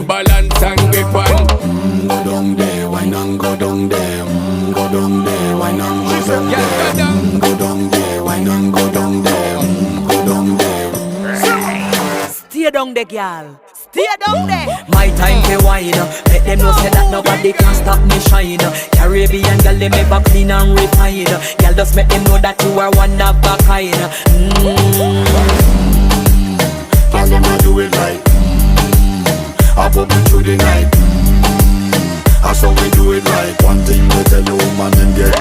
balance and grip on. Go down there, why not go down there? Go down there, why not go down there? Go down there, why not go down there? Go down there. Stay down there, girl. Stay down there. My time to wine. Let them know say that nobody can stop me shine. Caribbean girl, they make back clean and refine. Girl, just make them know that you are one of a kind. Girl, them a do it right. I bubble through the night. That's how we do it right. One thing we tell you, man, them get